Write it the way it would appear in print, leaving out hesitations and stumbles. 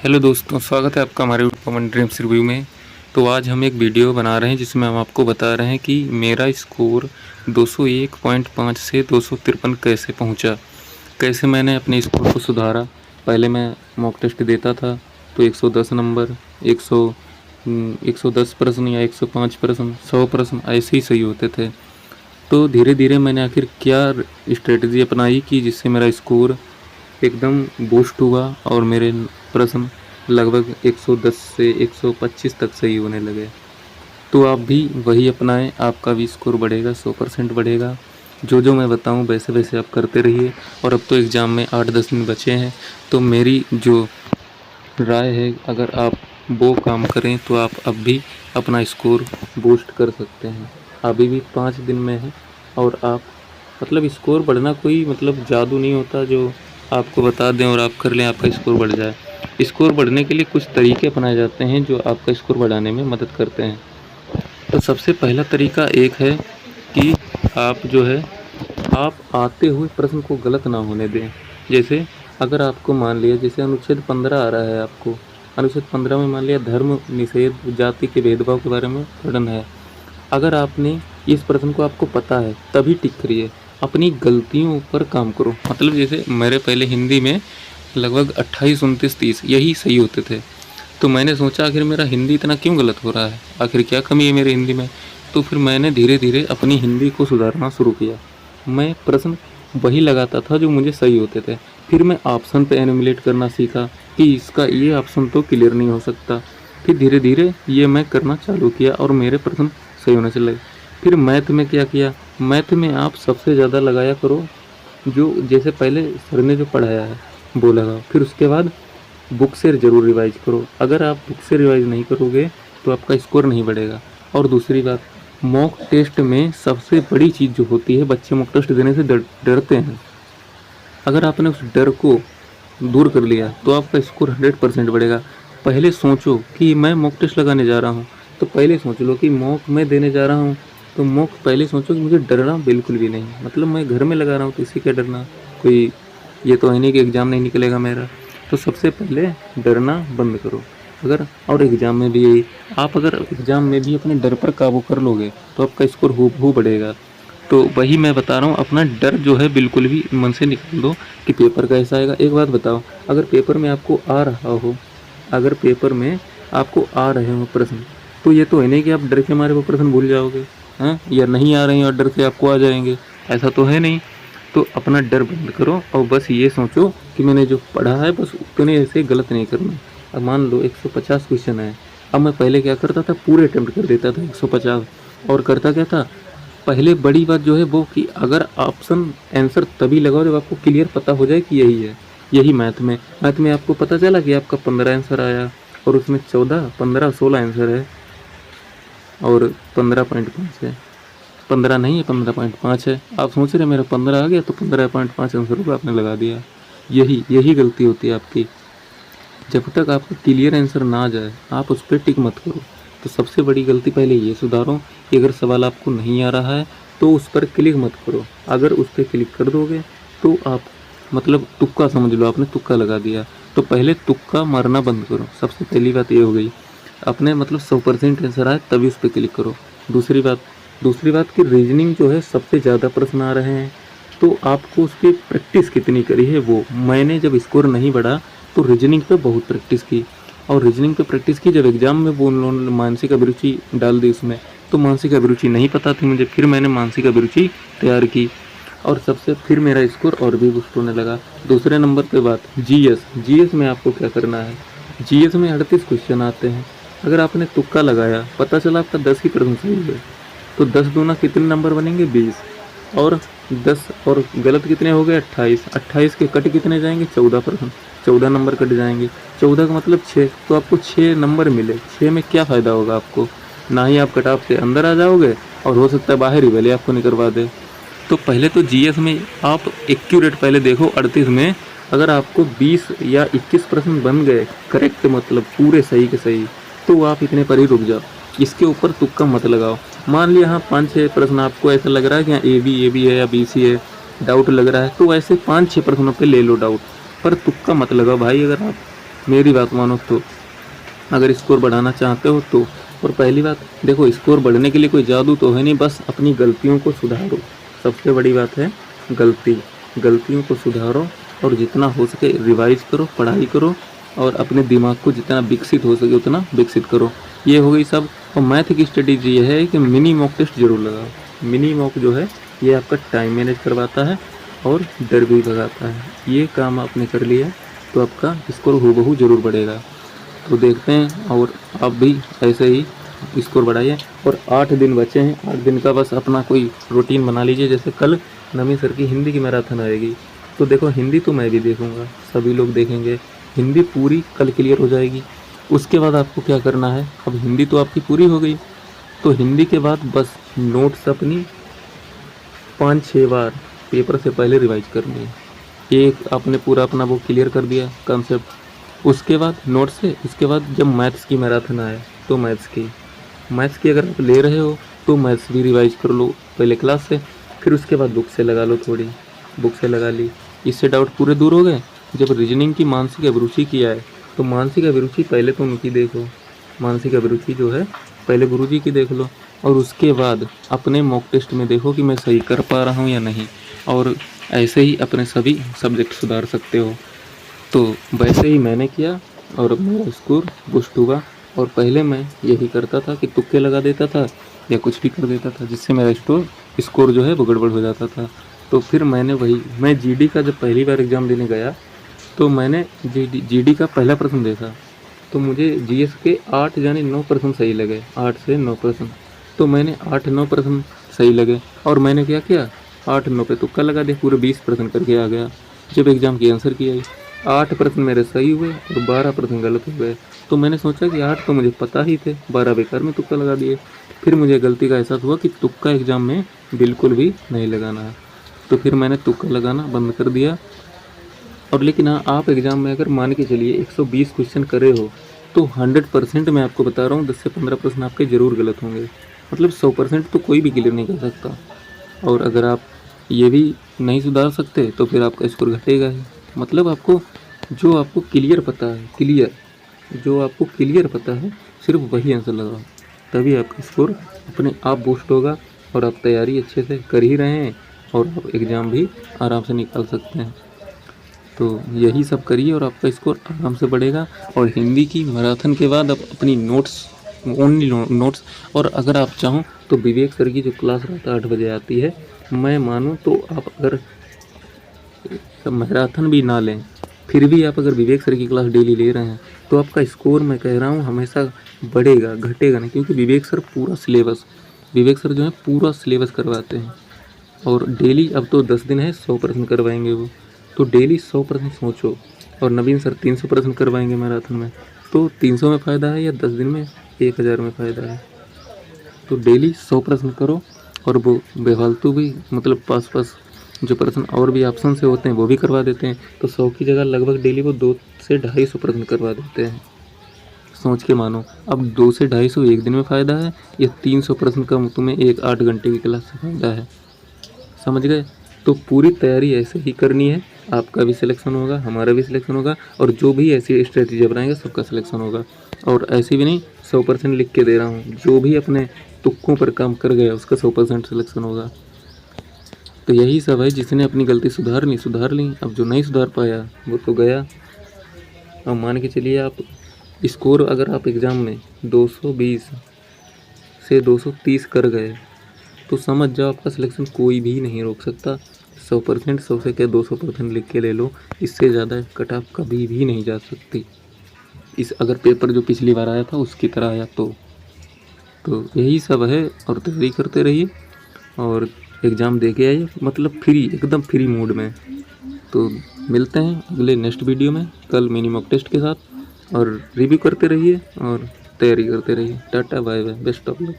Hello दोस्तों, स्वागत है आपका हमारे पवन ड्रीम्स रिव्यू में। तो आज हम एक वीडियो बना रहे हैं जिसमें हम आपको बता रहे हैं कि मेरा स्कोर 201.5 से 253 कैसे पहुंचा, कैसे मैंने अपने स्कोर को सुधारा। पहले मैं मॉक टेस्ट देता था तो 110 नंबर, 110 प्रश्न या 105 प्रश्न, 100 प्रश्न ऐसे ही सही होते थे। तो धीरे धीरे मैंने आखिर क्या स्ट्रेटजी अपनाई कि जिससे मेरा स्कोर एकदम बूस्ट हुआ और मेरे प्रश्न लगभग 110 से 125 तक सही होने लगे। तो आप भी वही अपनाएं, आपका भी स्कोर बढ़ेगा, 100% बढ़ेगा। जो जो मैं बताऊं वैसे वैसे आप करते रहिए। और अब तो एग्ज़ाम में 8-10 दिन बचे हैं, तो मेरी जो राय है, अगर आप वो काम करें तो आप अब भी अपना स्कोर बूस्ट कर सकते हैं। अभी भी 5 दिन में है और आप स्कोर बढ़ना कोई जादू नहीं होता जो आपको बता दें और आप कर लें आपका स्कोर बढ़ जाए। स्कोर बढ़ने के लिए कुछ तरीके अपनाए जाते हैं जो आपका स्कोर बढ़ाने में मदद करते हैं। तो सबसे पहला तरीका एक है कि आप आते हुए प्रश्न को गलत ना होने दें। जैसे अगर आपको मान लिया, जैसे अनुच्छेद 15 आ रहा है, आपको अनुच्छेद 15 में मान लिया धर्म निषेध, जाति के भेदभाव के बारे में वर्णन है। अगर आपने इस प्रश्न को आपको पता है तभी टिक करिए, अपनी गलतियों पर काम करो। जैसे मेरे पहले हिंदी में लगभग 28, 29, 30 यही सही होते थे। तो मैंने सोचा आखिर मेरा हिंदी इतना क्यों गलत हो रहा है, आखिर क्या कमी है मेरी हिंदी में। तो फिर मैंने धीरे धीरे अपनी हिंदी को सुधारना शुरू किया। मैं प्रश्न वही लगाता था जो मुझे सही होते थे। फिर मैं ऑप्शन पे एनिमुलेट करना सीखा कि इसका ये ऑप्शन तो क्लियर नहीं हो सकता। फिर धीरे धीरे ये मैं करना चालू किया और मेरे प्रश्न सही होने चले। फिर मैथ में क्या किया, मैथ में आप सबसे ज़्यादा लगाया करो जो जैसे पहले सर ने जो पढ़ाया है वो लगाओ। फिर उसके बाद बुक से ज़रूर रिवाइज करो। अगर आप बुक से रिवाइज नहीं करोगे तो आपका स्कोर नहीं बढ़ेगा। और दूसरी बात, मॉक टेस्ट में सबसे बड़ी चीज़ जो होती है, बच्चे मॉक टेस्ट देने से डरते हैं। अगर आपने उस डर को दूर कर लिया तो आपका स्कोर 100% बढ़ेगा। पहले सोचो कि मैं मॉक टेस्ट लगाने जा रहा हूँ, तो पहले सोच लो कि मॉक मैं देने जा रहा हूँ, तो मॉक पहले सोचो कि मुझे डरना बिल्कुल भी नहीं। मैं घर में लगा रहा हूँ तो इसी क्या डरना, कोई ये तो है नहीं कि एग्ज़ाम नहीं निकलेगा मेरा। तो सबसे पहले डरना बंद करो। और एग्ज़ाम में भी यही, आप अगर एग्ज़ाम में भी अपने डर पर काबू कर लोगे तो आपका स्कोर हूबहू बढ़ेगा। तो वही मैं बता रहा हूँ, अपना डर जो है बिल्कुल भी मन से निकाल दो कि पेपर कैसा आएगा। एक बात बताओ, अगर पेपर में आपको आ रहा हो, अगर पेपर में आपको आ रहे हो प्रश्न, तो ये तो है नहीं कि आप डर के मारे वो प्रश्न भूल जाओगे, हैं, या नहीं आ रहे हैं और डर से आपको आ जाएंगे, ऐसा तो है नहीं। तो अपना डर बंद करो और बस ये सोचो कि मैंने जो पढ़ा है बस उतने ऐसे गलत नहीं करना। अब मान लो 150 क्वेश्चन है, अब मैं पहले क्या करता था, पूरे अटेम्प्ट कर देता था 150। और करता क्या था, पहले बड़ी बात जो है वो कि अगर ऑप्शन आंसर तभी लगाओ जब आपको क्लियर पता हो जाए कि यही है। यही मैथ में आपको पता चला कि आपका 15 आंसर आया और उसमें 14, 15, 16 आंसर है और 15.5 है। 15 नहीं है, 15.5 है। आप सोच रहे मेरा 15 आ गया तो 15.5 आंसर होगा, आपने लगा दिया। यही गलती होती है आपकी। जब तक आपका क्लियर आंसर ना आ जाए आप उस पर टिक मत करो। तो सबसे बड़ी गलती पहले ये सुधारो कि अगर सवाल आपको नहीं आ रहा है तो उस पर क्लिक मत करो। अगर उस पर क्लिक कर दोगे तो आप तुक्का समझ लो, आपने तुक्का लगा दिया। तो पहले तुक्का मारना बंद करो, सबसे पहली बात ये हो गई। अपने 100% आंसर आए तभी उस पर क्लिक करो। दूसरी बात कि रीजनिंग जो है सबसे ज़्यादा प्रश्न आ रहे हैं, तो आपको उसकी प्रैक्टिस कितनी करी है वो। मैंने जब स्कोर नहीं बढ़ा तो रीजनिंग पे बहुत प्रैक्टिस की, और रीजनिंग पे प्रैक्टिस की जब एग्ज़ाम में वो उन्होंने मानसिक अभिरुचि डाल दी उसमें, तो मानसिक अभिरुचि नहीं पता थी मुझे, फिर मैंने मानसिक अभिरुचि तैयार की और सबसे फिर मेरा स्कोर और भी बूस्ट होने लगा। दूसरे नंबर पे बात जीएस में आपको क्या करना है। जीएस में 38 क्वेश्चन आते हैं। अगर आपने तुक्का लगाया, पता चला आपका 10 ही प्रश्न सही है, तो 10 दूना कितने नंबर बनेंगे, 20। और 10 और गलत कितने हो गए, 28। 28 के कट कितने जाएंगे, 14 प्रश्न, 14 नंबर कट जाएंगे। 14 का मतलब 6, तो आपको 6 नंबर मिले। 6 में क्या फ़ायदा होगा आपको, ना ही आप कट ऑफ से अंदर आ जाओगे और हो सकता है बाहर ही पहले आपको निकलवा दे। तो पहले तो जीएस में आप एक्यूरेट पहले देखो। 38 में अगर आपको 20 या 21 प्रश्न बन गए करेक्ट, पूरे सही के सही, तो आप इतने पर ही रुक जाओ, इसके ऊपर तुक्का मत लगाओ। मान लिया हाँ 5-6 प्रश्न आपको ऐसा लग रहा है कि हाँ ए बी है या BC है, डाउट लग रहा है, तो ऐसे 5-6 प्रश्नों पे ले लो डाउट, पर तुक्का मत लगाओ भाई। अगर आप मेरी बात मानो तो, अगर स्कोर बढ़ाना चाहते हो तो। और पहली बात देखो, स्कोर बढ़ने के लिए कोई जादू तो है नहीं, बस अपनी गलतियों को सुधारो। सबसे बड़ी बात है गलतियों को सुधारो और जितना हो सके रिवाइज करो, पढ़ाई करो और अपने दिमाग को जितना विकसित हो सके उतना विकसित करो। ये हो गई सब। और मैथ की स्ट्रेटेजी ये है कि मिनी मॉक टेस्ट जरूर लगाओ। मिनी मॉक जो है ये आपका टाइम मैनेज करवाता है और डर भी भगाता है। ये काम आपने कर लिया तो आपका स्कोर हूबहू ज़रूर बढ़ेगा। तो देखते हैं और आप भी ऐसे ही स्कोर बढ़ाइए। और 8 दिन बचे हैं, 8 दिन का बस अपना कोई रूटीन बना लीजिए। जैसे कल नवीन सर की हिंदी की मैराथन आएगी, तो देखो हिंदी तो मैं भी देखूंगा, सभी लोग देखेंगे, हिंदी पूरी कल क्लियर हो जाएगी। उसके बाद आपको क्या करना है, अब हिंदी तो आपकी पूरी हो गई, तो हिंदी के बाद बस नोट्स अपनी 5-6 बार पेपर से पहले रिवाइज करनी है। एक आपने पूरा अपना वो क्लियर कर दिया कंसेप्ट, उसके बाद नोट से, उसके बाद जब मैथ्स की मैराथन आए तो मैथ्स की अगर आप ले रहे हो तो मैथ्स भी रिवाइज कर लो पहले क्लास से। फिर उसके बाद बुक से लगा लो, थोड़ी बुक से लगा ली, इससे डाउट पूरे दूर हो गए। जब रीजनिंग की मानसिक अभिरुचि की आए तो मानसिक अभिरुचि पहले तो उनकी देखो, मानसिक अभिरुचि जो है पहले गुरुजी की देख लो और उसके बाद अपने मॉक टेस्ट में देखो कि मैं सही कर पा रहा हूँ या नहीं। और ऐसे ही अपने सभी सब्जेक्ट सुधार सकते हो। तो वैसे ही मैंने किया और मेरा स्कोर बूस्ट हुआ। और पहले मैं यही करता था कि तुक्के लगा देता था या कुछ भी कर देता था जिससे मेरा स्कोर जो है वो गड़बड़ हो जाता था। तो फिर मैं जीडी का जब पहली बार एग्ज़ाम देने गया तो मैंने जीडी का पहला प्रश्न देखा, तो मुझे जीएस के 8 यानी 9 प्रश्न सही लगे, 8 से 9 प्रश्न। तो मैंने 8-9 प्रश्न सही लगे और मैंने क्या किया, 8-9 पे तुक्का लगा दिया, पूरे 20 प्रश्न करके आ गया। जब एग्ज़ाम की आंसर की आई 8 प्रश्न मेरे सही हुए और 12 प्रश्न गलत हो गए। तो मैंने सोचा कि 8 तो मुझे पता ही थे, 12 बेकार में तुक्का लगा दिए। फिर मुझे गलती का एहसास हुआ कि तुक्का एग्ज़ाम में बिल्कुल भी नहीं लगाना है। तो फिर मैंने तुक्का लगाना बंद कर दिया। और लेकिन हाँ, आप एग्ज़ाम में अगर मान के चलिए 120 क्वेश्चन करे हो तो 100% मैं आपको बता रहा हूँ 10 से 15 प्रश्न आपके ज़रूर गलत होंगे। मतलब 100% तो कोई भी क्लियर नहीं कर सकता। और अगर आप ये भी नहीं सुधार सकते तो फिर आपका स्कोर घटेगा ही। मतलब आपको जो आपको क्लियर पता है, जो आपको क्लियर पता है सिर्फ वही आंसर लगाओ, तभी आपका स्कोर अपने आप बूस्ट होगा और आप तैयारी अच्छे से कर ही रहे हैं और आप एग्ज़ाम भी आराम से निकाल सकते हैं। तो यही सब करिए और आपका स्कोर आराम से बढ़ेगा। और हिंदी की मैराथन के बाद आप अपनी नोट्स, ओनली नोट्स, और अगर आप चाहो तो विवेक सर की जो क्लास रहता है 8 बजे आती है, मैं मानूँ तो आप अगर मैराथन भी ना लें फिर भी आप अगर विवेक सर की क्लास डेली ले रहे हैं तो आपका स्कोर मैं कह रहा हूँ हमेशा बढ़ेगा, घटेगा नहीं। क्योंकि विवेक सर जो है पूरा सिलेबस करवाते हैं और डेली, अब तो 10 दिन है 100 प्रश्न करवाएंगे वो, तो डेली 100 प्रश्न सोचो। और नवीन सर 300 प्रश्न करवाएंगे मैराथन में, तो 300 में फ़ायदा है या 10 दिन में 1000 में फ़ायदा है। तो डेली 100 प्रश्न करो और वो बेफालतू भी, मतलब पास जो प्रश्न और भी ऑप्शन से होते हैं वो भी करवा देते हैं। तो 100 की जगह लगभग डेली वो 2 से 250 प्रश्न करवा देते हैं। सोच के मानो, अब 2 से 250 एक दिन में फ़ायदा है या 300 प्रश्न का तुम्हें 8 घंटे की क्लास से फ़ायदा है। समझ गए? तो पूरी तैयारी ऐसे ही करनी है, आपका भी सिलेक्शन होगा, हमारा भी सिलेक्शन होगा और जो भी ऐसी स्ट्रेटजी अपनाएंगे सबका सिलेक्शन होगा। और ऐसे भी नहीं 100% लिख के दे रहा हूँ, जो भी अपने तुक्कों पर काम कर गया उसका 100% सिलेक्शन होगा। तो यही सब है, जिसने अपनी गलती सुधार ली। अब जो नहीं सुधार पाया वो तो गया। अब मान के चलिए आप स्कोर, अगर आप एग्ज़ाम में 220 से 230 कर गए तो समझ जाओ आपका सिलेक्शन कोई भी नहीं रोक सकता। 100%, 100 से क्या 200% लिख के ले लो, इससे ज़्यादा कट ऑफ कभी भी नहीं जा सकती। अगर पेपर जो पिछली बार आया था उसकी तरह आया तो यही सब है। और तैयारी करते रहिए और एग्ज़ाम दे के आइए, मतलब एकदम फ्री मूड में। तो मिलते हैं अगले नेक्स्ट वीडियो में कल मिनी मॉक टेस्ट के साथ। और रिव्यू करते रहिए और तैयारी करते रहिए। Tata bye bye, best of luck.